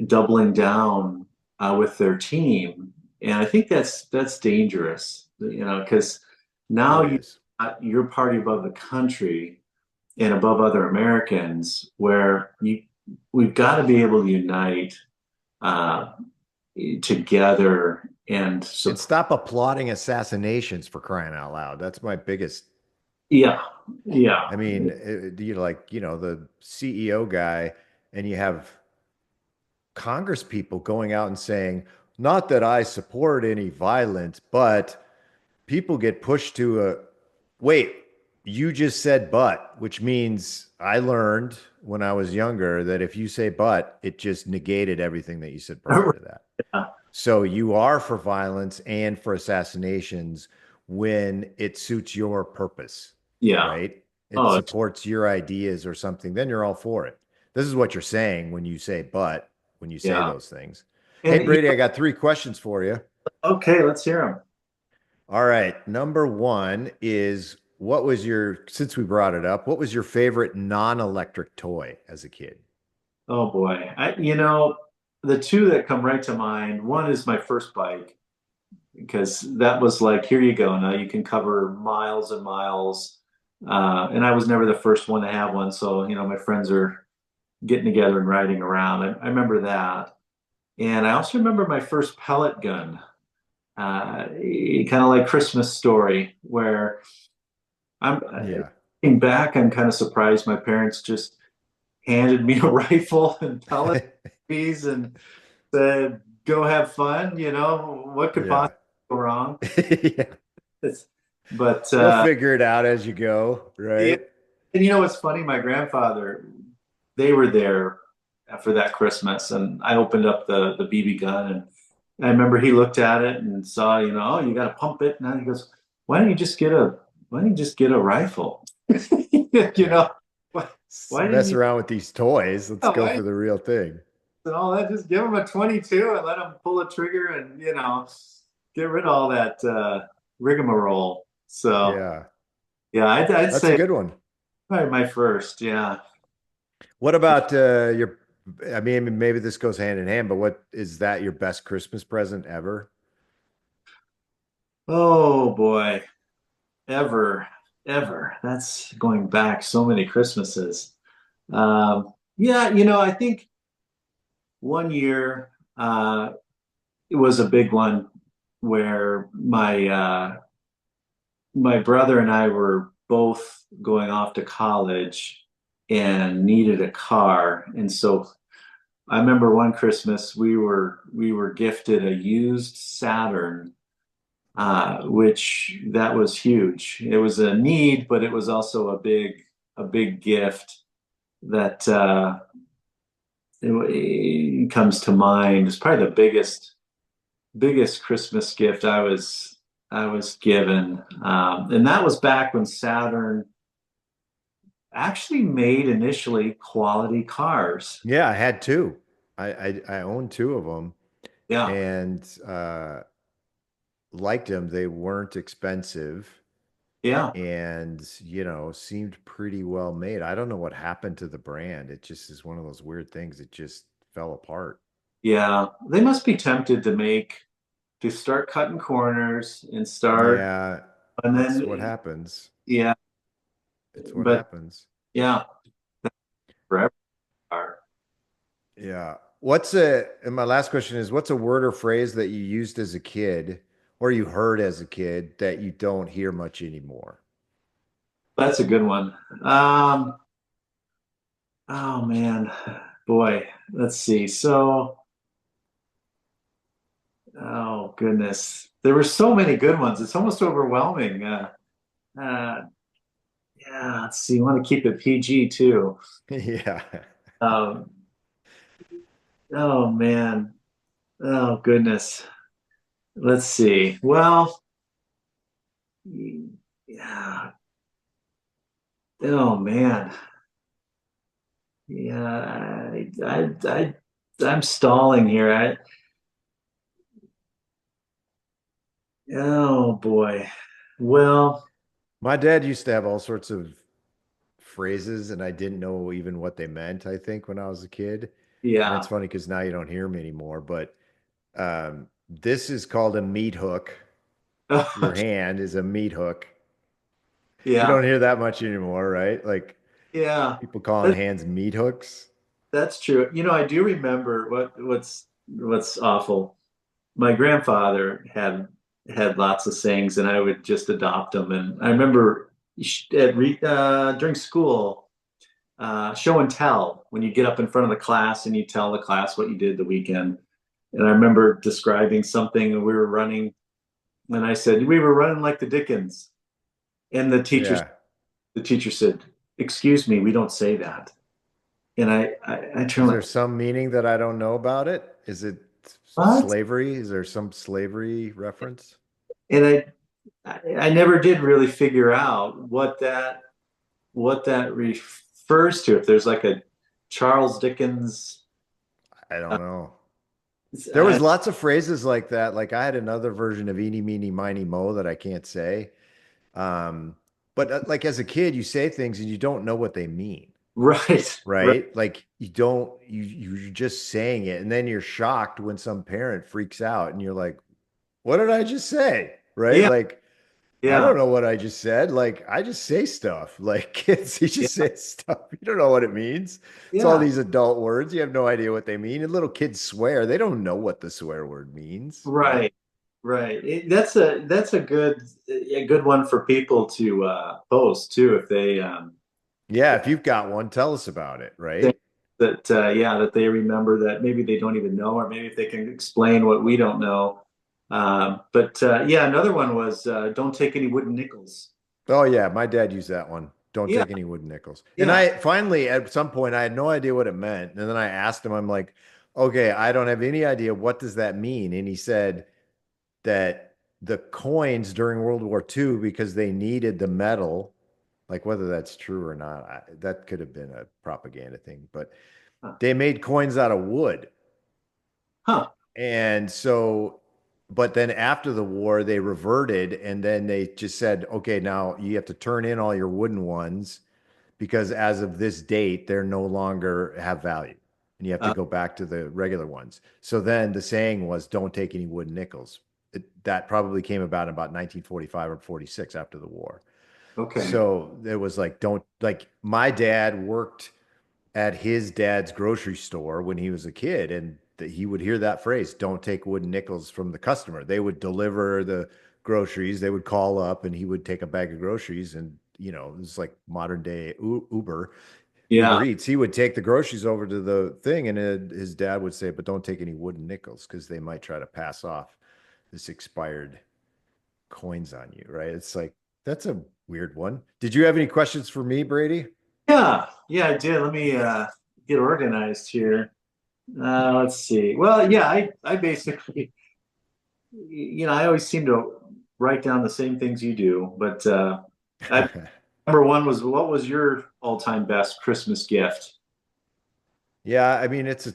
doubling down with their team, and I think that's dangerous. Because now It is. you're party above the country and above other Americans, where we've got to be able to unite uh, together and And support. stop applauding assassinations for crying out loud. That's my biggest. Yeah, yeah, I mean, the CEO guy, and you have Congress people going out and saying, not that I support any violence, but people get pushed to a wait, you just said but, which means I learned when I was younger that if you say but, it just negated everything that you said prior to that. So you are for violence and for assassinations when it suits your purpose, yeah. right? It Oh, supports your ideas or something, then you're all for it. This is what you're saying when you say but, when you say yeah. those things. Hey, And Brady, I got three questions for you. okay, let's hear them. All right. Number one is since we brought it up, what was your favorite non-electric toy as a kid? Oh boy. The two that come right to mind, one is my first bike, because that was like, here you go. Now you can cover miles and miles. And I was never the first one to have one. So, my friends are getting together and riding around. I remember that. And I also remember my first pellet gun, kind of like Christmas Story, where I'm Yeah. looking back, I'm kind of surprised my parents just handed me a rifle and pellet fees and said, "Go have fun." What could Yeah. possibly go wrong? Yeah. But You'll figure it out as you go, yeah, right? and you know what's funny? My grandfather, they were there for that Christmas, and I opened up the BB gun, and I remember he looked at it and saw, oh, you got to pump it. And he goes, "Why don't you just get a why don't you just get a rifle? You Yeah. know, why, why didn't Mess you? around with these toys. Let's go Why for the real thing. and all that? Just give him a 22 and let him pull a trigger, and get rid of all that rigmarole." So Yeah. yeah, I'd That's a say good one. probably my first. Yeah. What about your, I mean, maybe this goes hand in hand, but what is that your best Christmas present ever? Oh boy. Ever, ever. That's going back so many Christmases. Yeah, I think one year it was a big one where my brother and I were both going off to college and needed a car. And so I remember one Christmas we were gifted a used Saturn, which that was huge. It was a need, but it was also a big gift that it comes to mind. It's probably the biggest Christmas gift I was given, and that was back when Saturn actually made initially quality cars. Yeah, I had two. I owned two of them Yeah, and liked them. They weren't expensive yeah, and, seemed pretty well made. I don't know what happened to the brand. It just is one of those weird things. It just fell apart. yeah. They must be tempted to start cutting corners and start, Yeah, and it's what then happens. yeah, It's what but happens. yeah, forever. Yeah. And my last question is, what's a word or phrase that you used as a kid or you heard as a kid that you don't hear much anymore? That's a good one. Um, oh man, boy, let's see. So, oh goodness, there were so many good ones. It's almost overwhelming. Uh, yeah, let's see. I want to keep it PG too. Yeah. Um, oh man, oh goodness. Let's see. Well, yeah. Oh man. Yeah, I'm stalling here. Oh boy. Well, My dad used to have all sorts of phrases and I didn't know even what they meant, I think, when I was a kid. And it's yeah. funny because now you don't hear them anymore. But this is called a meat hook. Your hand is a meat hook. You Yeah. don't hear that much anymore, right? Like Yeah. people calling That, hands meat hooks. that's true. I do remember what's awful. My grandfather had lots of sayings, and I would just adopt them. And I remember during school, show and tell, when you get up in front of the class and you tell the class what you did the weekend. And I remember describing something, and we were running, and I said we were running like the Dickens, and Yeah. the teacher said, "Excuse me, we don't say that." And I turned Is like, there some meaning that I don't know about it? Is it "What?" slavery? Is there some slavery reference? And I never did really figure out what that refers to. If there's like a Charles Dickens, I uh, don't know. There uh, was lots of phrases like that. Like I had another version of eeny, meeny, miny, mo that I can't say. But like as a kid, you say things and you don't know what they mean, right, right, right? Like you don't, you're just saying it, and then you're shocked when some parent freaks out, and you're like, "What did I just say?" Right? yeah, Like I yeah, don't know what I just said. Like I just say stuff. Like kids, you just yeah, say stuff. You don't know what it means. It's all yeah, these adult words. You have no idea what they mean. And little kids swear. They don't know what the swear word means, right? right, right. That's a good one for people to post too, if they Yeah, if you've got one, tell us about it, think right? that yeah, that they remember that maybe they don't even know, or maybe if they can explain what we don't know. But yeah, another one was don't take any wooden nickels. Oh yeah, my dad used that one. Don't Yeah, take any wooden nickels. And yeah. I finally at some point I had no idea what it meant. And then I asked him, I'm like, okay, I don't have any idea what does that mean? And he said that the coins during World War II, because they needed the metal, like whether that's true or not, that could have been a propaganda thing, but Huh. they made coins out of wood. Huh. And so, but then after the war, they reverted and then they just said, okay, now you have to turn in all your wooden ones because as of this date, they're no longer have value. And you have to Uh, go back to the regular ones. So then the saying was, don't take any wooden nickels. That probably came about 1945 or 46 after the war. okay. So it was like, don't, like, my dad worked at his dad's grocery store when he was a kid, and he would hear that phrase, don't take wooden nickels from the customer. They would deliver the groceries, they would call up, and he would take a bag of groceries. And, it's like modern day Uber Yeah. Eats. He would take the groceries over to the thing, and his dad would say, but don't take any wooden nickels because they might try to pass off this expired coins on you, right? It's like, that's a weird one. Did you have any questions for me, Brady? Yeah. Yeah, I did. Let me get organized here. Let's see. Well, yeah, I basically, I always seem to write down the same things you do, but I number one was what was your all-time best Christmas gift? Yeah, I mean it's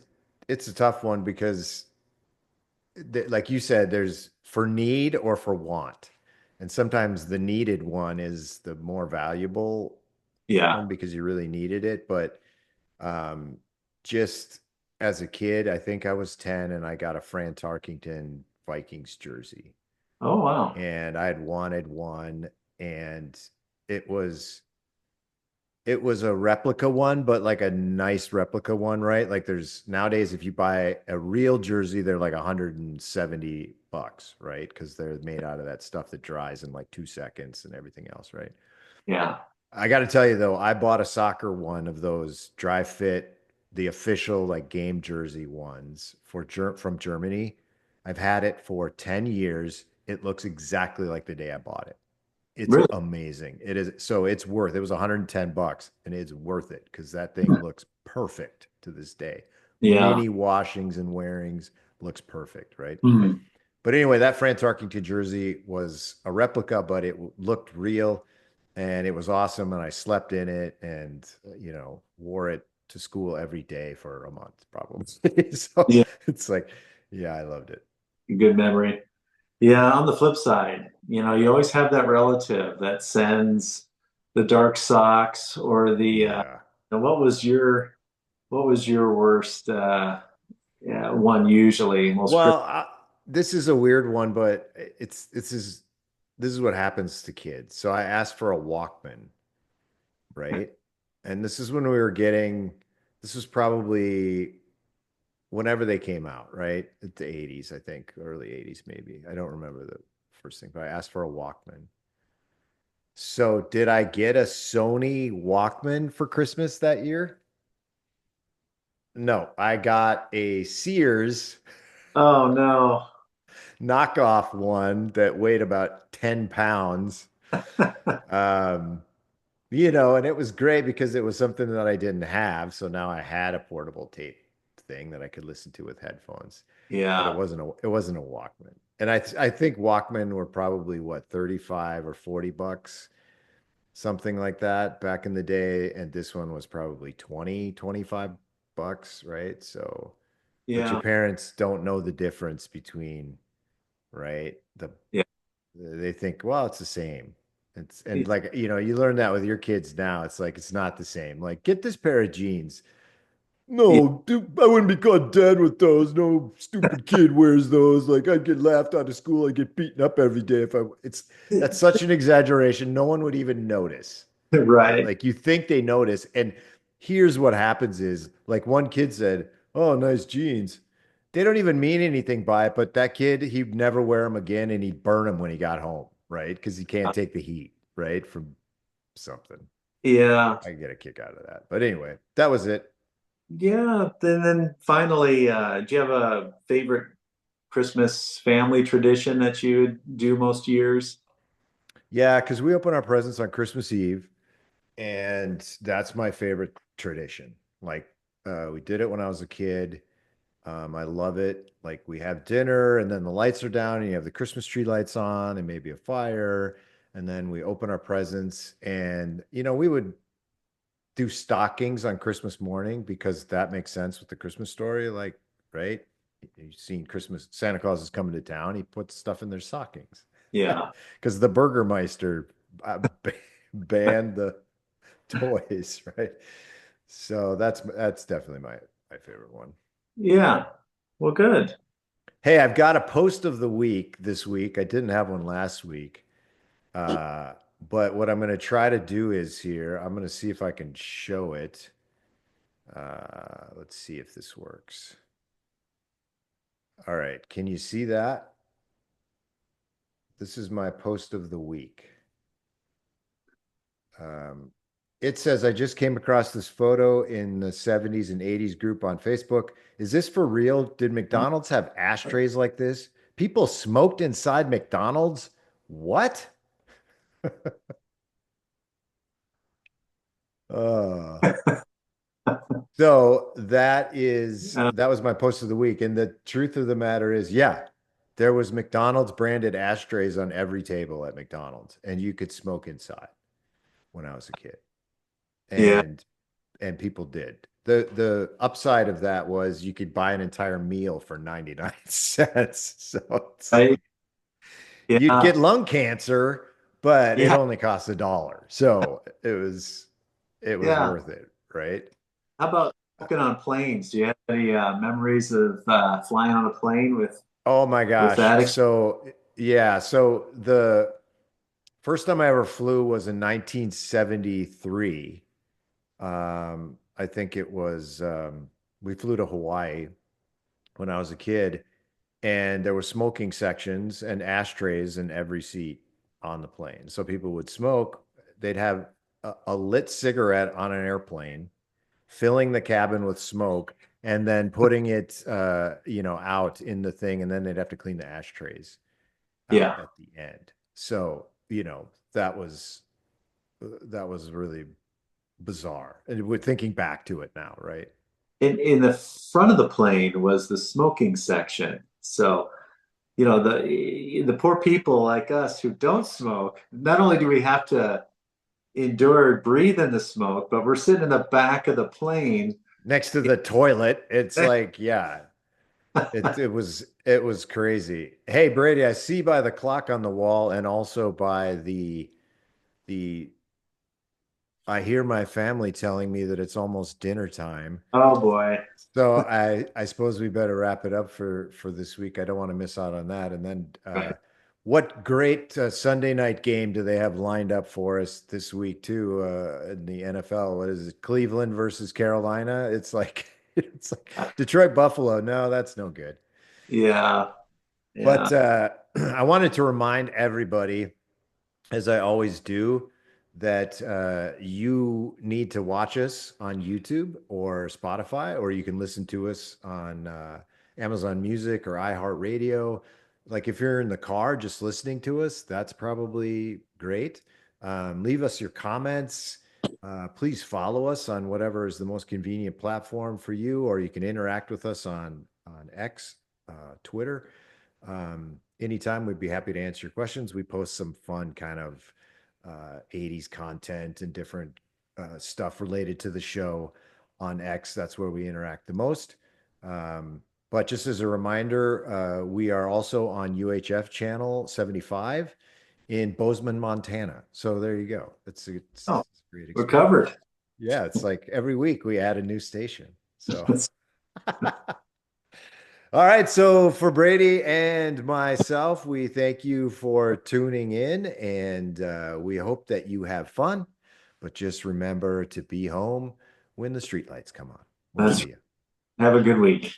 a tough one because like you said, there's for need or for want. And sometimes the needed one is the more valuable Yeah. one because you really needed it. But um, just as a kid, I think I was 10 and I got a Fran Tarkington Vikings jersey. Oh, wow. And I had wanted one, and it was it was a replica one, but like a nice replica one, right? Like there's nowadays, if you buy a real jersey, they're like $170, right? Because they're made out of that stuff that dries in like 2 seconds and everything else, right? Yeah. I got to tell you though, I bought a soccer one of those dry fit, the official like game jersey ones from Germany. I've had it for 10 years. It looks exactly like the day I bought it. It's Really? amazing. It is so it's worth it was $110 and it's worth it because that thing looks perfect to this day. Yeah. Mini washings and wearings looks perfect, right? Hmm. But anyway, that France Tarkington jersey was a replica, but it looked real and it was awesome. And I slept in it and, wore it to school every day for a month, probably. So Yeah. it's like, yeah, I loved it. Good memory. Yeah. On the flip side, you always have that relative that sends the dark socks or the Yeah. what was your worst yeah, one usually most Well, this is a weird one, but this is what happens to kids. So I asked for a Walkman, right? And this is when we were getting, this was probably whenever they came out, right? The 80s, I think, early 80s, maybe. I don't remember the first thing, but I asked for a Walkman. So did I get a Sony Walkman for Christmas that year? No, I got a Sears Oh no. knockoff one that weighed about 10 pounds. Um, and it was great because it was something that I didn't have. So now I had a portable tape thing that I could listen to with headphones, but Yeah. it wasn't a Walkman. And I think Walkman were probably what, 35 or $40, something like that back in the day. And this one was probably 20, $25, right? So, but your Yeah. parents don't know the difference between, right? Yeah. They think, well, it's the same. It's and like, you learn that with your kids now. It's like it's not the same. Like, get this pair of jeans. Yeah. No, dude, I wouldn't be caught dead with those. No stupid kid wears those. Like, I'd get laughed out of school. I'd get beaten up every day if I. It's That's such an exaggeration. No one would even notice, right? Right. Like you think they notice. And here's what happens is like one kid said, "Oh, nice jeans." They don't even mean anything by it, but that kid, he'd never wear them again and he'd burn them when he got home, right? Because he can't take the heat, right? From something. Yeah. I get a kick out of that. But anyway, that was it. Yeah. Then finally, do you have a favorite Christmas family tradition that you would do most years? Yeah, because we open our presents on Christmas Eve, and that's my favorite tradition. Like, we did it when I was a kid. I love it. Like, we have dinner, and then the lights are down, and you have the Christmas tree lights on, and maybe a fire, and then we open our presents. And we would do stockings on Christmas morning because that makes sense with the Christmas story. Like, right? You've seen Christmas, Santa Claus is coming to town. He puts stuff in their stockings Yeah. because the Burgermeister banned the toys, right? So that's definitely my favorite one. Yeah. Well, good. Hey, I've got a post of the week this week. I didn't have one last week. Uh, but what I'm going to try to do is here, I'm going to see if I can show it. Let's see if this works. All right. Can you see that? This is my post of the week. Um, it says, I just came across this photo in the 70s and 80s group on Facebook. Is this for real? Did McDonald's have ashtrays like this? People smoked inside McDonald's? What? Uh, so Uh, that was my post of the week. And the truth of the matter is, yeah, there was McDonald's branded ashtrays on every table at McDonald's, and you could smoke inside when I was a kid. yeah. And people did. The upside of that was you could buy an entire meal for 99 cents. So it's Right. like you'd Yeah. get lung cancer, but it Yeah. only costs $1. So it was Yeah. worth it, right? How about smoking on planes? Do you have any memories of flying on a plane Oh my with gosh. that? So yeah, so the first time I ever flew was in 1973. I think it was we flew to Hawaii when I was a kid, and there were smoking sections and ashtrays in every seat on the plane. So people would smoke. They'd have a lit cigarette on an airplane, filling the cabin with smoke, and then putting it, out in the thing, and then they'd have to clean the ashtrays out Yeah. at the end. So, that was really bizarre. And we're thinking back to it now, right? In the front of the plane was the smoking section. So, the poor people like us who don't smoke, not only do we have to endure breathe in the smoke, but we're sitting in the back of the plane. Next to the toilet, it's like, yeah, it was crazy. Hey, Brady, I see by the clock on the wall and also by the I hear my family telling me that it's almost dinner time. Oh boy. So I suppose we better wrap it up for this week. I don't want to miss out on that. And then what great Sunday night game do they have lined up for us this week too in the NFL? What is it? Cleveland versus Carolina? It's like it's like Detroit Buffalo. No, that's no good. Yeah. Yeah. But I wanted to remind everybody, as I always do, that you need to watch us on YouTube or Spotify, or you can listen to us on Amazon Music or iHeartRadio. Like if you're in the car just listening to us, that's probably great. Leave us your comments. Please follow us on whatever is the most convenient platform for you, or you can interact with us on X, Twitter. Anytime, we'd be happy to answer your questions. We post some fun kind of 80s content and different stuff related to the show on X. That's where we interact the most. But just as a reminder, we are also on UHF channel 75 in Bozeman, Montana. So there you go. It's Oh, a great we're experience. covered. Yeah, it's like every week we add a new station. So all right, so for Brady and myself, we thank you for tuning in, and we hope that you have fun. But just remember to be home when the streetlights come on. We'll Let's see you. have a good week.